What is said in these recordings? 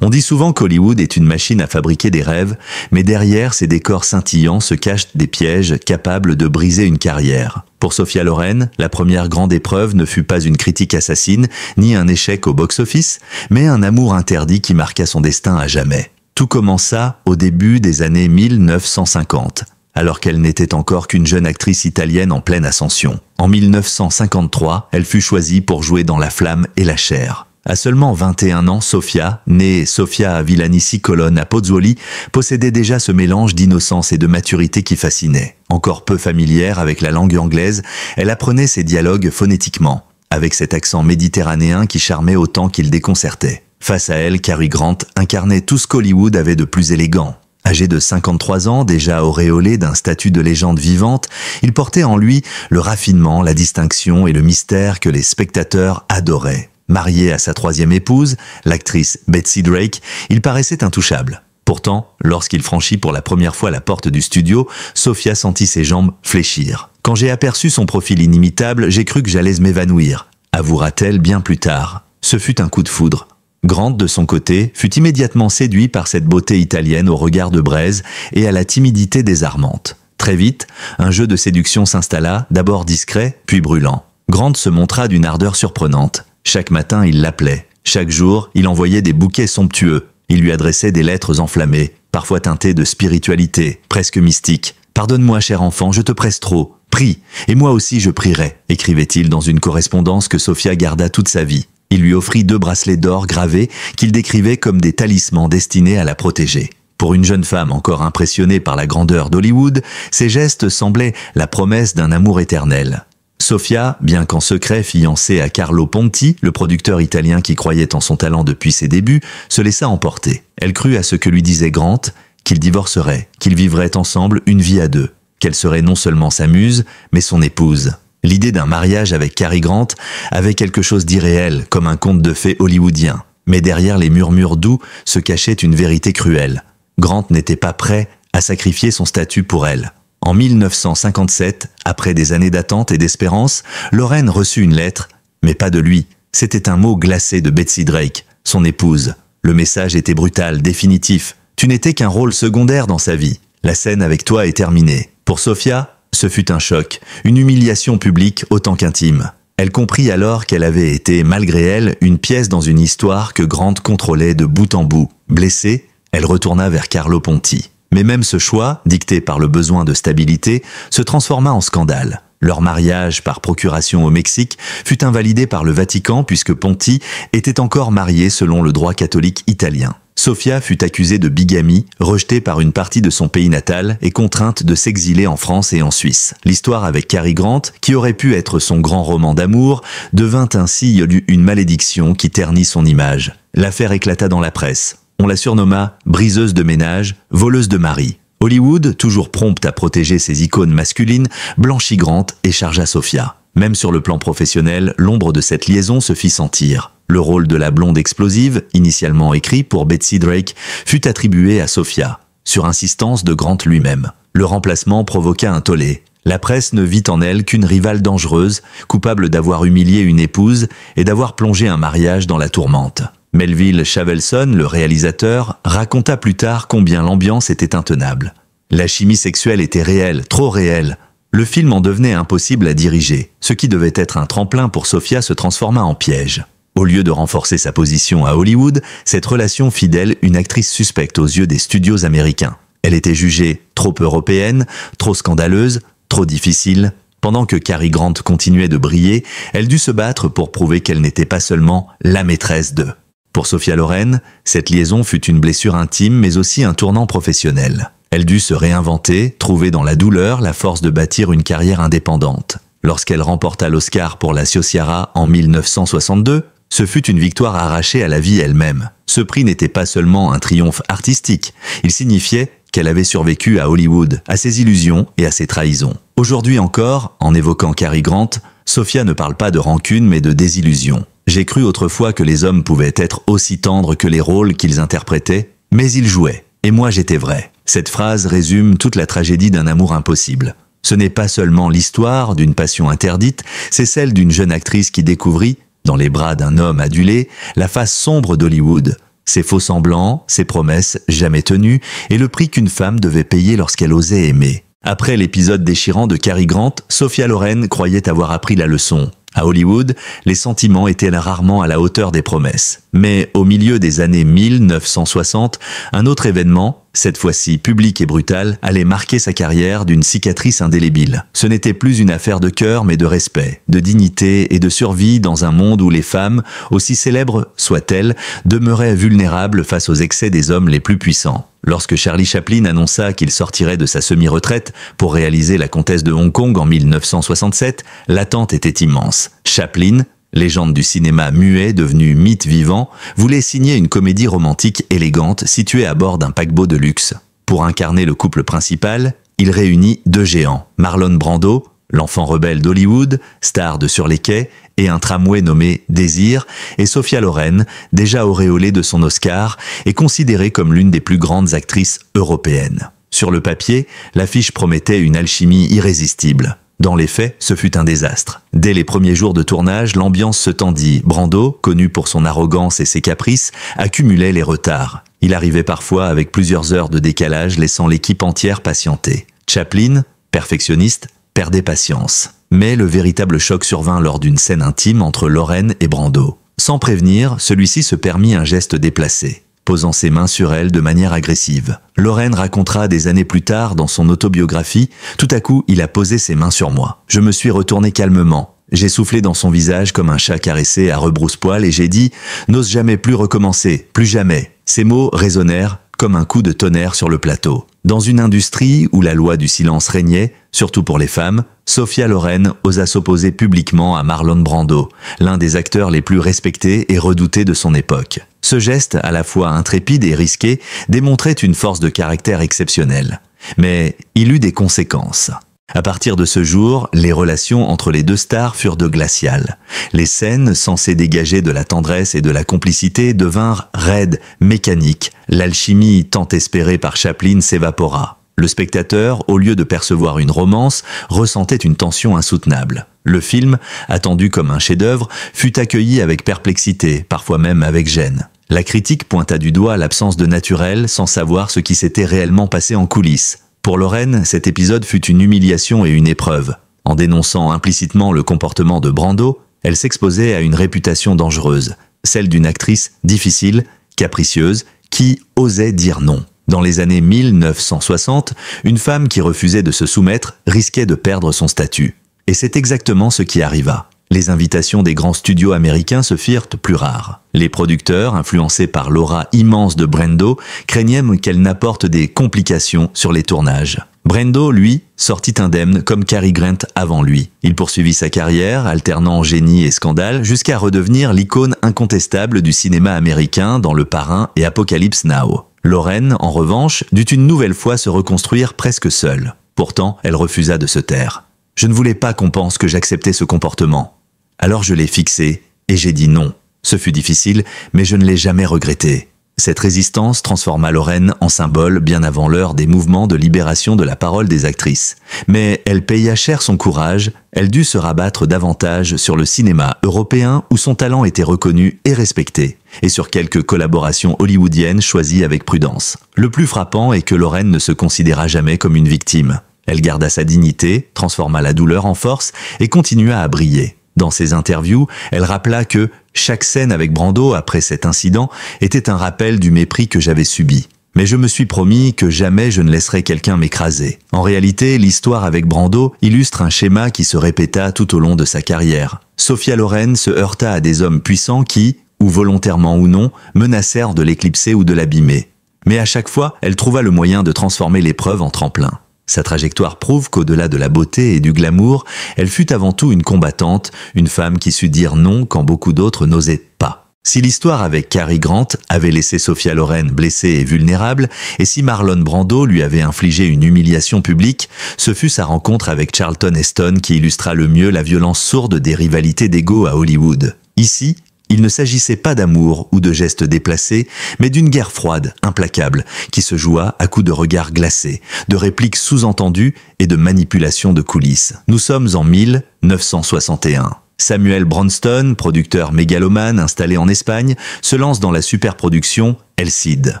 On dit souvent qu'Hollywood est une machine à fabriquer des rêves, mais derrière ces décors scintillants se cachent des pièges capables de briser une carrière. Pour Sophia Loren, la première grande épreuve ne fut pas une critique assassine, ni un échec au box-office, mais un amour interdit qui marqua son destin à jamais. Tout commença au début des années 1950, alors qu'elle n'était encore qu'une jeune actrice italienne en pleine ascension. En 1953, elle fut choisie pour jouer dans La Flamme et la Chair. À seulement 21 ans, Sofia, née Sofia Villanici Colonne à Pozzuoli, possédait déjà ce mélange d'innocence et de maturité qui fascinait. Encore peu familière avec la langue anglaise, elle apprenait ses dialogues phonétiquement, avec cet accent méditerranéen qui charmait autant qu'il déconcertait. Face à elle, Cary Grant incarnait tout ce qu'Hollywood avait de plus élégant. Âgé de 53 ans, déjà auréolé d'un statut de légende vivante, il portait en lui le raffinement, la distinction et le mystère que les spectateurs adoraient. Marié à sa troisième épouse, l'actrice Betsy Drake, il paraissait intouchable. Pourtant, lorsqu'il franchit pour la première fois la porte du studio, Sofia sentit ses jambes fléchir. « Quand j'ai aperçu son profil inimitable, j'ai cru que j'allais m'évanouir », avouera-t-elle bien plus tard. Ce fut un coup de foudre. Grant, de son côté, fut immédiatement séduit par cette beauté italienne au regard de braise et à la timidité désarmante. Très vite, un jeu de séduction s'installa, d'abord discret, puis brûlant. Grant se montra d'une ardeur surprenante. Chaque matin, il l'appelait. Chaque jour, il envoyait des bouquets somptueux. Il lui adressait des lettres enflammées, parfois teintées de spiritualité, presque mystique. « Pardonne-moi, cher enfant, je te presse trop. Prie, et moi aussi je prierai », écrivait-il dans une correspondance que Sofia garda toute sa vie. Il lui offrit 2 bracelets d'or gravés qu'il décrivait comme des talismans destinés à la protéger. Pour une jeune femme encore impressionnée par la grandeur d'Hollywood, ces gestes semblaient la promesse d'un amour éternel. Sofia, bien qu'en secret fiancée à Carlo Ponti, le producteur italien qui croyait en son talent depuis ses débuts, se laissa emporter. Elle crut à ce que lui disait Grant, qu'ils divorceraient, qu'ils vivraient ensemble une vie à 2, qu'elle serait non seulement sa muse, mais son épouse. L'idée d'un mariage avec Cary Grant avait quelque chose d'irréel, comme un conte de fées hollywoodien. Mais derrière les murmures doux se cachait une vérité cruelle. Grant n'était pas prêt à sacrifier son statut pour elle. En 1957, après des années d'attente et d'espérance, Loren reçut une lettre, mais pas de lui. C'était un mot glacé de Betsy Drake, son épouse. Le message était brutal, définitif. Tu n'étais qu'un rôle secondaire dans sa vie. La scène avec toi est terminée. Pour Sofia, ce fut un choc, une humiliation publique autant qu'intime. Elle comprit alors qu'elle avait été, malgré elle, une pièce dans une histoire que Grant contrôlait de bout en bout. Blessée, elle retourna vers Carlo Ponti. Mais même ce choix, dicté par le besoin de stabilité, se transforma en scandale. Leur mariage par procuration au Mexique fut invalidé par le Vatican puisque Ponti était encore marié selon le droit catholique italien. Sofia fut accusée de bigamie, rejetée par une partie de son pays natal et contrainte de s'exiler en France et en Suisse. L'histoire avec Cary Grant, qui aurait pu être son grand roman d'amour, devint ainsi une malédiction qui ternit son image. L'affaire éclata dans la presse. On la surnomma « briseuse de ménage »,« voleuse de mari ». Hollywood, toujours prompte à protéger ses icônes masculines, blanchit Grant et chargea Sofia. Même sur le plan professionnel, l'ombre de cette liaison se fit sentir. Le rôle de la blonde explosive, initialement écrit pour Betsy Drake, fut attribué à Sofia, sur insistance de Grant lui-même. Le remplacement provoqua un tollé. La presse ne vit en elle qu'une rivale dangereuse, coupable d'avoir humilié une épouse et d'avoir plongé un mariage dans la tourmente. Melville Chavelson, le réalisateur, raconta plus tard combien l'ambiance était intenable. La chimie sexuelle était réelle, trop réelle. Le film en devenait impossible à diriger. Ce qui devait être un tremplin pour Sofia se transforma en piège. Au lieu de renforcer sa position à Hollywood, cette relation fit d'elle une actrice suspecte aux yeux des studios américains. Elle était jugée trop européenne, trop scandaleuse, trop difficile. Pendant que Cary Grant continuait de briller, elle dut se battre pour prouver qu'elle n'était pas seulement la maîtresse de. Pour Sophia Loren, cette liaison fut une blessure intime mais aussi un tournant professionnel. Elle dut se réinventer, trouver dans la douleur la force de bâtir une carrière indépendante. Lorsqu'elle remporta l'Oscar pour La Ciociara en 1962, ce fut une victoire arrachée à la vie elle-même. Ce prix n'était pas seulement un triomphe artistique, il signifiait qu'elle avait survécu à Hollywood, à ses illusions et à ses trahisons. Aujourd'hui encore, en évoquant Cary Grant, Sofia ne parle pas de rancune mais de désillusion. J'ai cru autrefois que les hommes pouvaient être aussi tendres que les rôles qu'ils interprétaient, mais ils jouaient. Et moi j'étais vrai. Cette phrase résume toute la tragédie d'un amour impossible. Ce n'est pas seulement l'histoire d'une passion interdite, c'est celle d'une jeune actrice qui découvrit, dans les bras d'un homme adulé, la face sombre d'Hollywood. Ses faux-semblants, ses promesses jamais tenues, et le prix qu'une femme devait payer lorsqu'elle osait aimer. Après l'épisode déchirant de Cary Grant, Sophia Loren croyait avoir appris la leçon. À Hollywood, les sentiments étaient rarement à la hauteur des promesses. Mais au milieu des années 1960, un autre événement, cette fois-ci public et brutal, allait marquer sa carrière d'une cicatrice indélébile. Ce n'était plus une affaire de cœur mais de respect, de dignité et de survie dans un monde où les femmes, aussi célèbres soient-elles, demeuraient vulnérables face aux excès des hommes les plus puissants. Lorsque Charlie Chaplin annonça qu'il sortirait de sa semi-retraite pour réaliser La Comtesse de Hong Kong en 1967, l'attente était immense. Chaplin, légende du cinéma muet devenu mythe vivant, voulait signer une comédie romantique élégante située à bord d'un paquebot de luxe. Pour incarner le couple principal, il réunit deux géants, Marlon Brando, l'enfant rebelle d'Hollywood, star de Sur les quais, et un tramway nommé Désir, et Sophia Loren, déjà auréolée de son Oscar, et considérée comme l'une des plus grandes actrices européennes. Sur le papier, l'affiche promettait une alchimie irrésistible. Dans les faits, ce fut un désastre. Dès les premiers jours de tournage, l'ambiance se tendit. Brando, connu pour son arrogance et ses caprices, accumulait les retards. Il arrivait parfois avec plusieurs heures de décalage, laissant l'équipe entière patienter. Chaplin, perfectionniste, perdait patience. Mais le véritable choc survint lors d'une scène intime entre Loren et Brando. Sans prévenir, celui-ci se permit un geste déplacé, posant ses mains sur elle de manière agressive. Loren racontera des années plus tard dans son autobiographie « Tout à coup, il a posé ses mains sur moi. Je me suis retourné calmement. J'ai soufflé dans son visage comme un chat caressé à rebrousse-poil et j'ai dit « N'ose jamais plus recommencer, plus jamais ». Ces mots résonnèrent comme un coup de tonnerre sur le plateau. Dans une industrie où la loi du silence régnait, surtout pour les femmes, Sophia Loren osa s'opposer publiquement à Marlon Brando, l'un des acteurs les plus respectés et redoutés de son époque. Ce geste, à la fois intrépide et risqué, démontrait une force de caractère exceptionnelle. Mais il eut des conséquences. À partir de ce jour, les relations entre les deux stars furent de glaciales. Les scènes, censées dégager de la tendresse et de la complicité, devinrent raides, mécaniques. L'alchimie tant espérée par Chaplin s'évapora. Le spectateur, au lieu de percevoir une romance, ressentait une tension insoutenable. Le film, attendu comme un chef-d'œuvre, fut accueilli avec perplexité, parfois même avec gêne. La critique pointa du doigt l'absence de naturel sans savoir ce qui s'était réellement passé en coulisses. Pour Loren, cet épisode fut une humiliation et une épreuve. En dénonçant implicitement le comportement de Brando, elle s'exposait à une réputation dangereuse, celle d'une actrice difficile, capricieuse, qui osait dire non. Dans les années 1960, une femme qui refusait de se soumettre risquait de perdre son statut. Et c'est exactement ce qui arriva. Les invitations des grands studios américains se firent plus rares. Les producteurs, influencés par l'aura immense de Brando, craignaient qu'elle n'apporte des complications sur les tournages. Brando, lui, sortit indemne comme Cary Grant avant lui. Il poursuivit sa carrière, alternant génie et scandale, jusqu'à redevenir l'icône incontestable du cinéma américain dans Le Parrain et Apocalypse Now. Loren, en revanche, dut une nouvelle fois se reconstruire presque seule. Pourtant, elle refusa de se taire. « Je ne voulais pas qu'on pense que j'acceptais ce comportement. Alors je l'ai fixé et j'ai dit non. Ce fut difficile, mais je ne l'ai jamais regretté. » Cette résistance transforma Loren en symbole bien avant l'heure des mouvements de libération de la parole des actrices. Mais elle paya cher son courage, elle dut se rabattre davantage sur le cinéma européen où son talent était reconnu et respecté, et sur quelques collaborations hollywoodiennes choisies avec prudence. Le plus frappant est que Loren ne se considéra jamais comme une victime. Elle garda sa dignité, transforma la douleur en force et continua à briller. Dans ses interviews, elle rappela que chaque scène avec Brando après cet incident était un rappel du mépris que j'avais subi. Mais je me suis promis que jamais je ne laisserais quelqu'un m'écraser. En réalité, l'histoire avec Brando illustre un schéma qui se répéta tout au long de sa carrière. Sophia Loren se heurta à des hommes puissants qui, ou volontairement ou non, menacèrent de l'éclipser ou de l'abîmer. Mais à chaque fois, elle trouva le moyen de transformer l'épreuve en tremplin. Sa trajectoire prouve qu'au-delà de la beauté et du glamour, elle fut avant tout une combattante, une femme qui sut dire non quand beaucoup d'autres n'osaient pas. Si l'histoire avec Cary Grant avait laissé Sophia Loren blessée et vulnérable, et si Marlon Brando lui avait infligé une humiliation publique, ce fut sa rencontre avec Charlton Heston qui illustra le mieux la violence sourde des rivalités d'ego à Hollywood. Ici, il ne s'agissait pas d'amour ou de gestes déplacés, mais d'une guerre froide, implacable, qui se joua à coups de regards glacés, de répliques sous-entendues et de manipulations de coulisses. Nous sommes en 1961. Samuel Bronston, producteur mégalomane installé en Espagne, se lance dans la superproduction El Cid.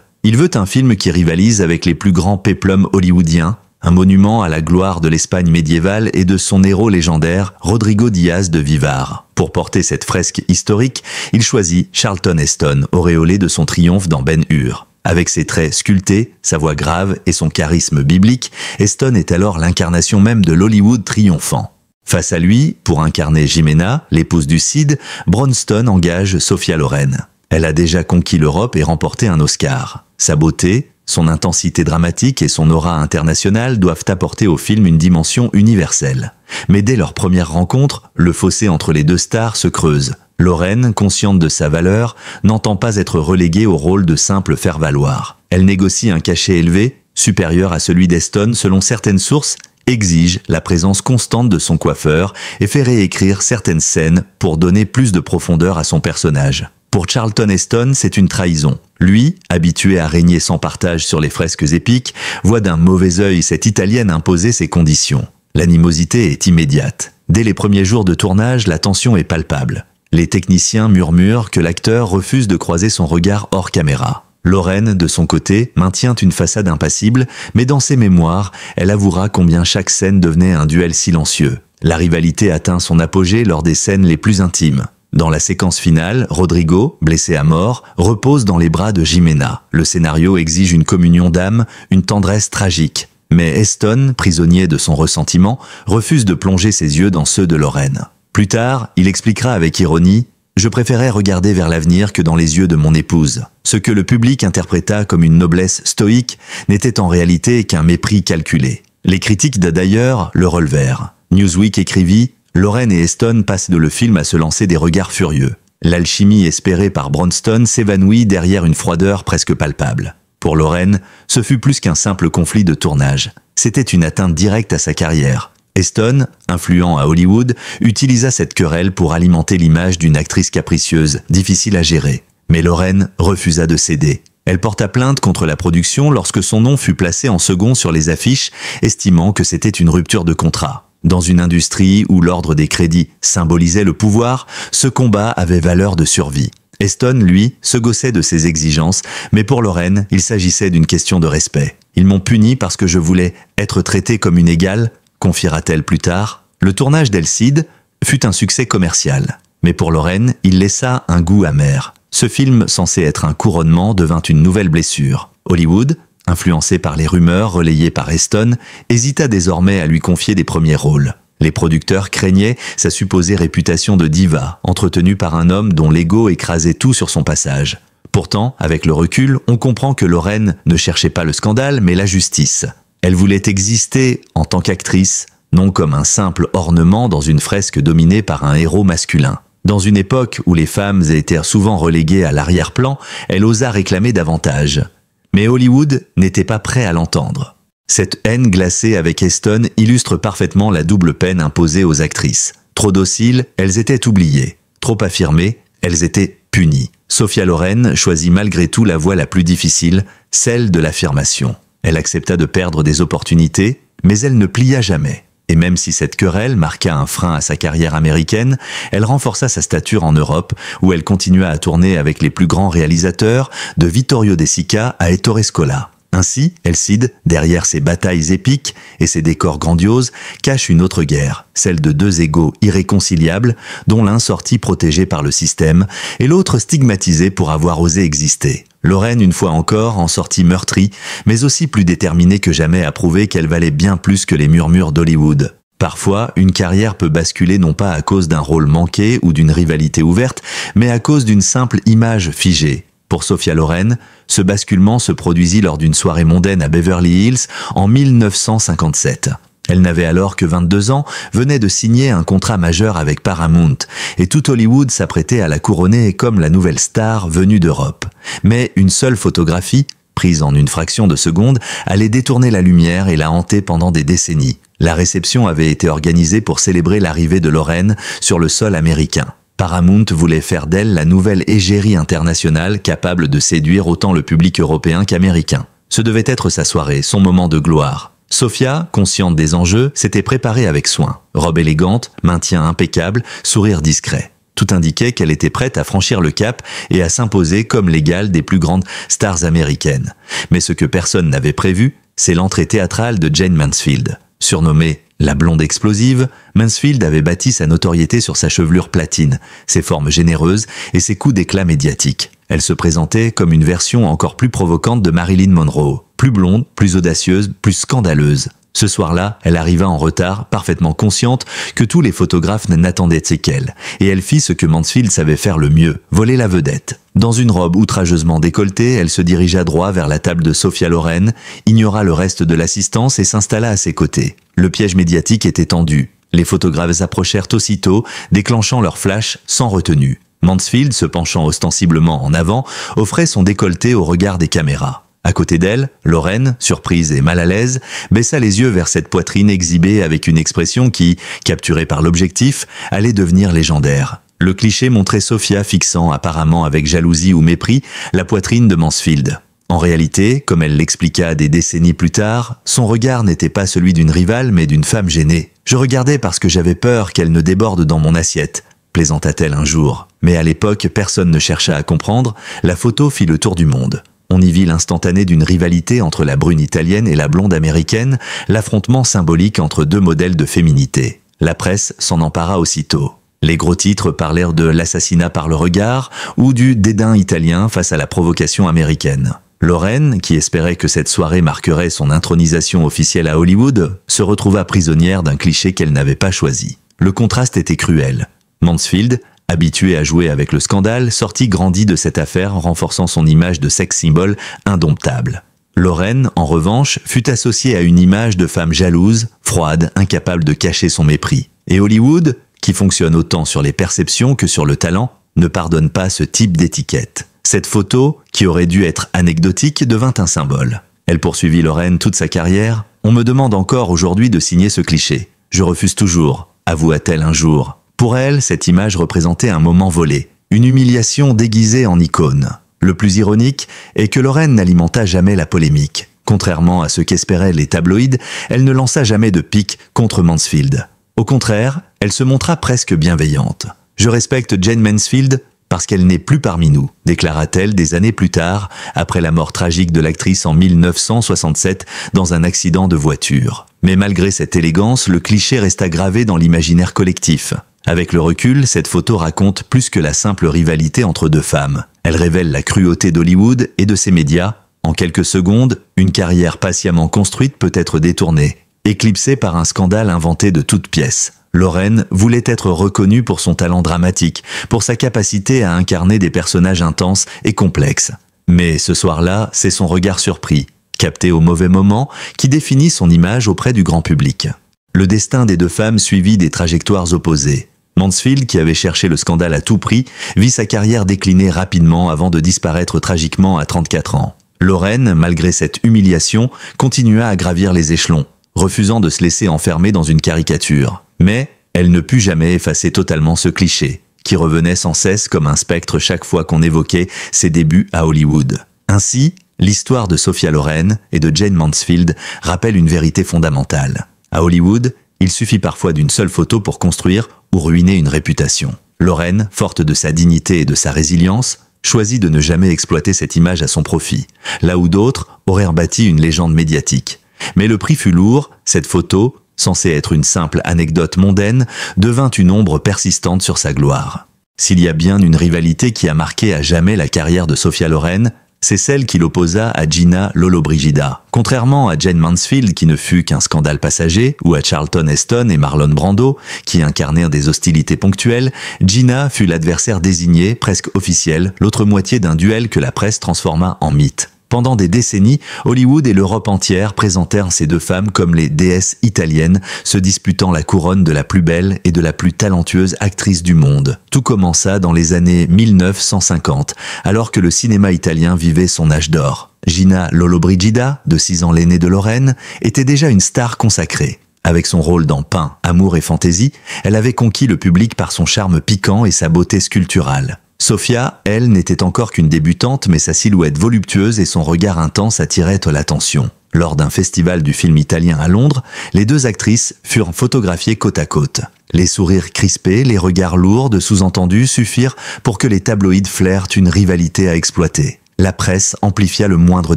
Il veut un film qui rivalise avec les plus grands péplums hollywoodiens, un monument à la gloire de l'Espagne médiévale et de son héros légendaire, Rodrigo Díaz de Vivar. Pour porter cette fresque historique, il choisit Charlton Heston, auréolé de son triomphe dans Ben-Hur. Avec ses traits sculptés, sa voix grave et son charisme biblique, Heston est alors l'incarnation même de l'Hollywood triomphant. Face à lui, pour incarner Jimena, l'épouse du Cid, Bronston engage Sophia Loren. Elle a déjà conquis l'Europe et remporté un Oscar. Sa beauté, son intensité dramatique et son aura internationale doivent apporter au film une dimension universelle. Mais dès leur première rencontre, le fossé entre les deux stars se creuse. Loren, consciente de sa valeur, n'entend pas être reléguée au rôle de simple faire-valoir. Elle négocie un cachet élevé, supérieur à celui d'Heston selon certaines sources, exige la présence constante de son coiffeur et fait réécrire certaines scènes pour donner plus de profondeur à son personnage. Pour Charlton Heston, c'est une trahison. Lui, habitué à régner sans partage sur les fresques épiques, voit d'un mauvais œil cette Italienne imposer ses conditions. L'animosité est immédiate. Dès les premiers jours de tournage, la tension est palpable. Les techniciens murmurent que l'acteur refuse de croiser son regard hors caméra. Loren, de son côté, maintient une façade impassible, mais dans ses mémoires, elle avouera combien chaque scène devenait un duel silencieux. La rivalité atteint son apogée lors des scènes les plus intimes. Dans la séquence finale, Rodrigo, blessé à mort, repose dans les bras de Jimena. Le scénario exige une communion d'âme, une tendresse tragique. Mais Heston, prisonnier de son ressentiment, refuse de plonger ses yeux dans ceux de Loren. Plus tard, il expliquera avec ironie « Je préférais regarder vers l'avenir que dans les yeux de mon épouse. Ce que le public interpréta comme une noblesse stoïque n'était en réalité qu'un mépris calculé. » Les critiques d'ailleurs le relevèrent. Newsweek écrivit « Loren et Heston passent de le film à se lancer des regards furieux. L'alchimie espérée par Bronston s'évanouit derrière une froideur presque palpable. Pour Loren, ce fut plus qu'un simple conflit de tournage. C'était une atteinte directe à sa carrière. Heston, influent à Hollywood, utilisa cette querelle pour alimenter l'image d'une actrice capricieuse, difficile à gérer. Mais Loren refusa de céder. Elle porta plainte contre la production lorsque son nom fut placé en second sur les affiches, estimant que c'était une rupture de contrat. Dans une industrie où l'ordre des crédits symbolisait le pouvoir, ce combat avait valeur de survie. Heston, lui, se gaussait de ses exigences, mais pour Loren, il s'agissait d'une question de respect. « Ils m'ont puni parce que je voulais être traité comme une égale », confiera-t-elle plus tard. Le tournage d'El Cid fut un succès commercial. Mais pour Loren, il laissa un goût amer. Ce film, censé être un couronnement, devint une nouvelle blessure. Hollywood, influencé par les rumeurs relayées par Heston, hésita désormais à lui confier des premiers rôles. Les producteurs craignaient sa supposée réputation de diva, entretenue par un homme dont l'ego écrasait tout sur son passage. Pourtant, avec le recul, on comprend que Loren ne cherchait pas le scandale, mais la justice. Elle voulait exister en tant qu'actrice, non comme un simple ornement dans une fresque dominée par un héros masculin. Dans une époque où les femmes étaient souvent reléguées à l'arrière-plan, elle osa réclamer davantage. Mais Hollywood n'était pas prêt à l'entendre. Cette haine glacée avec Heston illustre parfaitement la double peine imposée aux actrices. Trop dociles, elles étaient oubliées. Trop affirmées, elles étaient punies. Sophia Loren choisit malgré tout la voie la plus difficile, celle de l'affirmation. Elle accepta de perdre des opportunités, mais elle ne plia jamais. Et même si cette querelle marqua un frein à sa carrière américaine, elle renforça sa stature en Europe, où elle continua à tourner avec les plus grands réalisateurs, de Vittorio De Sica à Ettore Scola. Ainsi, El Cid, derrière ses batailles épiques et ses décors grandioses, cache une autre guerre, celle de deux égaux irréconciliables, dont l'un sortit protégé par le système et l'autre stigmatisé pour avoir osé exister. Loren, une fois encore, en sortit meurtrie, mais aussi plus déterminée que jamais à prouver qu'elle valait bien plus que les murmures d'Hollywood. Parfois, une carrière peut basculer non pas à cause d'un rôle manqué ou d'une rivalité ouverte, mais à cause d'une simple image figée. Pour Sophia Loren, ce basculement se produisit lors d'une soirée mondaine à Beverly Hills en 1957. Elle n'avait alors que 22 ans, venait de signer un contrat majeur avec Paramount, et tout Hollywood s'apprêtait à la couronner comme la nouvelle star venue d'Europe. Mais une seule photographie, prise en une fraction de seconde, allait détourner la lumière et la hanter pendant des décennies. La réception avait été organisée pour célébrer l'arrivée de Loren sur le sol américain. Paramount voulait faire d'elle la nouvelle égérie internationale capable de séduire autant le public européen qu'américain. Ce devait être sa soirée, son moment de gloire. Sofia, consciente des enjeux, s'était préparée avec soin. Robe élégante, maintien impeccable, sourire discret. Tout indiquait qu'elle était prête à franchir le cap et à s'imposer comme l'égale des plus grandes stars américaines. Mais ce que personne n'avait prévu, c'est l'entrée théâtrale de Jayne Mansfield. Surnommée la blonde explosive, Mansfield avait bâti sa notoriété sur sa chevelure platine, ses formes généreuses et ses coups d'éclat médiatiques. Elle se présentait comme une version encore plus provocante de Marilyn Monroe, plus blonde, plus audacieuse, plus scandaleuse. Ce soir-là, elle arriva en retard, parfaitement consciente que tous les photographes n'attendaient qu'elle, et elle fit ce que Mansfield savait faire le mieux, voler la vedette. Dans une robe outrageusement décolletée, elle se dirigea droit vers la table de Sophia Loren, ignora le reste de l'assistance et s'installa à ses côtés. Le piège médiatique était tendu. Les photographes approchèrent aussitôt, déclenchant leur flash sans retenue. Mansfield, se penchant ostensiblement en avant, offrait son décolleté au regard des caméras. À côté d'elle, Loren, surprise et mal à l'aise, baissa les yeux vers cette poitrine exhibée avec une expression qui, capturée par l'objectif, allait devenir légendaire. Le cliché montrait Sofia fixant, apparemment avec jalousie ou mépris, la poitrine de Mansfield. En réalité, comme elle l'expliqua des décennies plus tard, son regard n'était pas celui d'une rivale mais d'une femme gênée. « Je regardais parce que j'avais peur qu'elle ne déborde dans mon assiette », plaisanta-t-elle un jour. Mais à l'époque, personne ne chercha à comprendre, la photo fit le tour du monde. On y vit l'instantané d'une rivalité entre la brune italienne et la blonde américaine, l'affrontement symbolique entre deux modèles de féminité. La presse s'en empara aussitôt. Les gros titres parlèrent de l'assassinat par le regard ou du dédain italien face à la provocation américaine. Loren, qui espérait que cette soirée marquerait son intronisation officielle à Hollywood, se retrouva prisonnière d'un cliché qu'elle n'avait pas choisi. Le contraste était cruel. Mansfield, habitué à jouer avec le scandale, sortit grandi de cette affaire en renforçant son image de sex symbol indomptable. Loren, en revanche, fut associée à une image de femme jalouse, froide, incapable de cacher son mépris. Et Hollywood, qui fonctionne autant sur les perceptions que sur le talent, ne pardonne pas ce type d'étiquette. Cette photo, qui aurait dû être anecdotique, devint un symbole. Elle poursuivit Loren toute sa carrière. « On me demande encore aujourd'hui de signer ce cliché. Je refuse toujours », avoua-t-elle un jour. Pour elle, cette image représentait un moment volé, une humiliation déguisée en icône. Le plus ironique est que Loren n'alimenta jamais la polémique. Contrairement à ce qu'espéraient les tabloïds, elle ne lança jamais de pique contre Mansfield. Au contraire, elle se montra presque bienveillante. « Je respecte Jayne Mansfield parce qu'elle n'est plus parmi nous », déclara-t-elle des années plus tard, après la mort tragique de l'actrice en 1967 dans un accident de voiture. Mais malgré cette élégance, le cliché resta gravé dans l'imaginaire collectif. Avec le recul, cette photo raconte plus que la simple rivalité entre deux femmes. Elle révèle la cruauté d'Hollywood et de ses médias. En quelques secondes, une carrière patiemment construite peut être détournée, éclipsée par un scandale inventé de toutes pièces. Loren voulait être reconnue pour son talent dramatique, pour sa capacité à incarner des personnages intenses et complexes. Mais ce soir-là, c'est son regard surpris, capté au mauvais moment, qui définit son image auprès du grand public. Le destin des deux femmes suivit des trajectoires opposées. Mansfield, qui avait cherché le scandale à tout prix, vit sa carrière décliner rapidement avant de disparaître tragiquement à 34 ans. Loren, malgré cette humiliation, continua à gravir les échelons, refusant de se laisser enfermer dans une caricature. Mais elle ne put jamais effacer totalement ce cliché, qui revenait sans cesse comme un spectre chaque fois qu'on évoquait ses débuts à Hollywood. Ainsi, l'histoire de Sophia Loren et de Jayne Mansfield rappelle une vérité fondamentale. À Hollywood, il suffit parfois d'une seule photo pour construire ou ruiner une réputation. Loren, forte de sa dignité et de sa résilience, choisit de ne jamais exploiter cette image à son profit, là où d'autres auraient bâti une légende médiatique. Mais le prix fut lourd, cette photo, censée être une simple anecdote mondaine, devint une ombre persistante sur sa gloire. S'il y a bien une rivalité qui a marqué à jamais la carrière de Sophia Loren, c'est celle qui l'opposa à Gina Lollobrigida. Contrairement à Jayne Mansfield qui ne fut qu'un scandale passager, ou à Charlton Heston et Marlon Brando qui incarnèrent des hostilités ponctuelles, Gina fut l'adversaire désigné, presque officiel, l'autre moitié d'un duel que la presse transforma en mythe. Pendant des décennies, Hollywood et l'Europe entière présentèrent ces deux femmes comme les déesses italiennes, se disputant la couronne de la plus belle et de la plus talentueuse actrice du monde. Tout commença dans les années 1950, alors que le cinéma italien vivait son âge d'or. Gina Lollobrigida, de 6 ans l'aînée de Loren, était déjà une star consacrée. Avec son rôle dans Pain, Amour et Fantaisie, elle avait conquis le public par son charme piquant et sa beauté sculpturale. Sophia, elle, n'était encore qu'une débutante, mais sa silhouette voluptueuse et son regard intense attiraient l'attention. Lors d'un festival du film italien à Londres, les deux actrices furent photographiées côte à côte. Les sourires crispés, les regards lourds de sous-entendus suffirent pour que les tabloïds flairent une rivalité à exploiter. La presse amplifia le moindre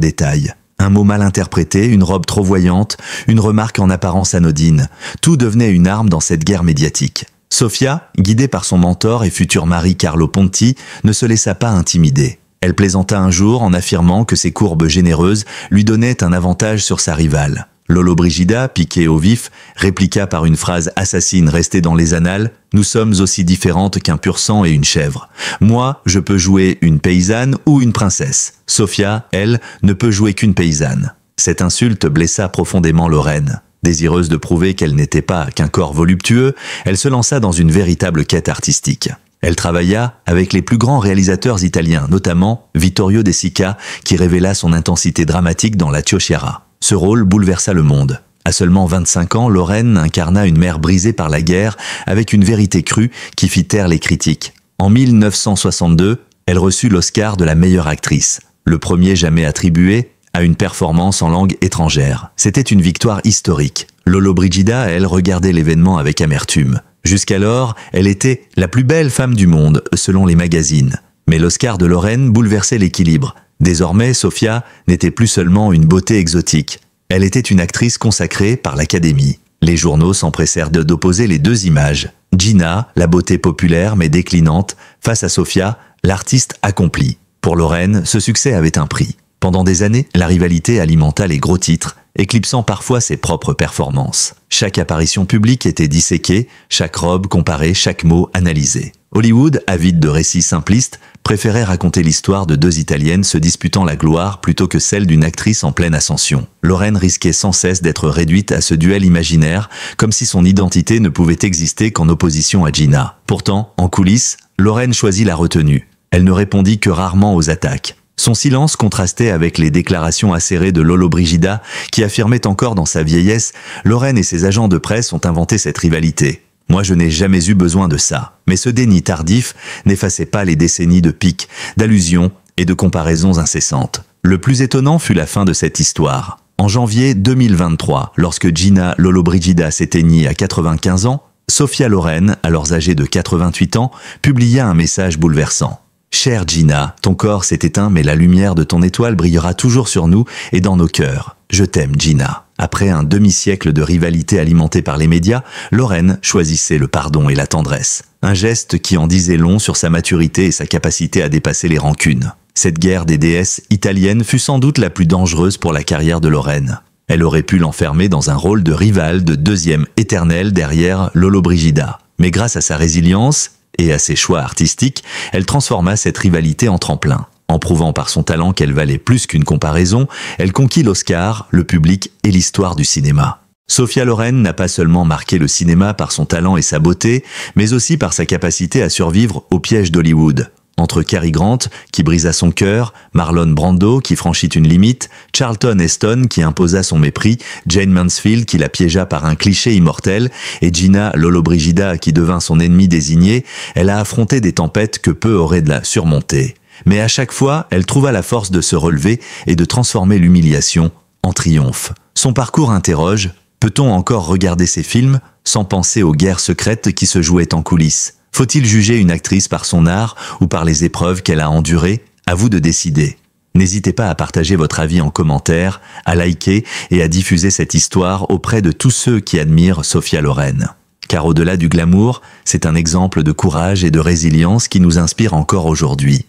détail. Un mot mal interprété, une robe trop voyante, une remarque en apparence anodine. Tout devenait une arme dans cette guerre médiatique. Sofia, guidée par son mentor et futur mari Carlo Ponti, ne se laissa pas intimider. Elle plaisanta un jour en affirmant que ses courbes généreuses lui donnaient un avantage sur sa rivale. Lollobrigida, piquée au vif, répliqua par une phrase assassine restée dans les annales « Nous sommes aussi différentes qu'un pur sang et une chèvre. Moi, je peux jouer une paysanne ou une princesse. Sofia, elle, ne peut jouer qu'une paysanne. » Cette insulte blessa profondément Lorraine. Désireuse de prouver qu'elle n'était pas qu'un corps voluptueux, elle se lança dans une véritable quête artistique. Elle travailla avec les plus grands réalisateurs italiens, notamment Vittorio De Sica, qui révéla son intensité dramatique dans La Ciociara. Ce rôle bouleversa le monde. À seulement 25 ans, Lorraine incarna une mère brisée par la guerre avec une vérité crue qui fit taire les critiques. En 1962, elle reçut l'Oscar de la meilleure actrice, le premier jamais attribué à une performance en langue étrangère. C'était une victoire historique. Lollobrigida, elle, regardait l'événement avec amertume. Jusqu'alors, elle était la plus belle femme du monde, selon les magazines. Mais l'Oscar de Lorraine bouleversait l'équilibre. Désormais, Sofia n'était plus seulement une beauté exotique. Elle était une actrice consacrée par l'Académie. Les journaux s'empressèrent d'opposer les deux images. Gina, la beauté populaire mais déclinante, face à Sofia, l'artiste accomplie. Pour Lorraine, ce succès avait un prix. Pendant des années, la rivalité alimenta les gros titres, éclipsant parfois ses propres performances. Chaque apparition publique était disséquée, chaque robe comparée, chaque mot analysé. Hollywood, avide de récits simplistes, préférait raconter l'histoire de deux Italiennes se disputant la gloire plutôt que celle d'une actrice en pleine ascension. Lorraine risquait sans cesse d'être réduite à ce duel imaginaire, comme si son identité ne pouvait exister qu'en opposition à Gina. Pourtant, en coulisses, Lorraine choisit la retenue. Elle ne répondit que rarement aux attaques. Son silence contrastait avec les déclarations acérées de Lollobrigida, qui affirmait encore dans sa vieillesse « Lorraine et ses agents de presse ont inventé cette rivalité. Moi, je n'ai jamais eu besoin de ça. » Mais ce déni tardif n'effaçait pas les décennies de piques, d'allusions et de comparaisons incessantes. Le plus étonnant fut la fin de cette histoire. En janvier 2023, lorsque Gina Lollobrigida s'éteignit à 95 ans, Sofia Loren, alors âgée de 88 ans, publia un message bouleversant. « Chère Gina, ton corps s'est éteint mais la lumière de ton étoile brillera toujours sur nous et dans nos cœurs. Je t'aime Gina. » Après un demi-siècle de rivalité alimentée par les médias, Lorraine choisissait le pardon et la tendresse. Un geste qui en disait long sur sa maturité et sa capacité à dépasser les rancunes. Cette guerre des déesses italiennes fut sans doute la plus dangereuse pour la carrière de Lorraine. Elle aurait pu l'enfermer dans un rôle de rivale de deuxième éternel derrière Lollobrigida. Mais grâce à sa résilience et à ses choix artistiques, elle transforma cette rivalité en tremplin. En prouvant par son talent qu'elle valait plus qu'une comparaison, elle conquit l'Oscar, le public et l'histoire du cinéma. Sofia Loren n'a pas seulement marqué le cinéma par son talent et sa beauté, mais aussi par sa capacité à survivre au piège d'Hollywood. Entre Cary Grant, qui brisa son cœur, Marlon Brando, qui franchit une limite, Charlton Heston, qui imposa son mépris, Jane Mansfield, qui la piégea par un cliché immortel, et Gina Lollobrigida, qui devint son ennemi désigné, elle a affronté des tempêtes que peu auraient de la surmonter. Mais à chaque fois, elle trouva la force de se relever et de transformer l'humiliation en triomphe. Son parcours interroge, peut-on encore regarder ses films sans penser aux guerres secrètes qui se jouaient en coulisses? Faut-il juger une actrice par son art ou par les épreuves qu'elle a endurées? À vous de décider. N'hésitez pas à partager votre avis en commentaire, à liker et à diffuser cette histoire auprès de tous ceux qui admirent Sofia Loren. Car au-delà du glamour, c'est un exemple de courage et de résilience qui nous inspire encore aujourd'hui.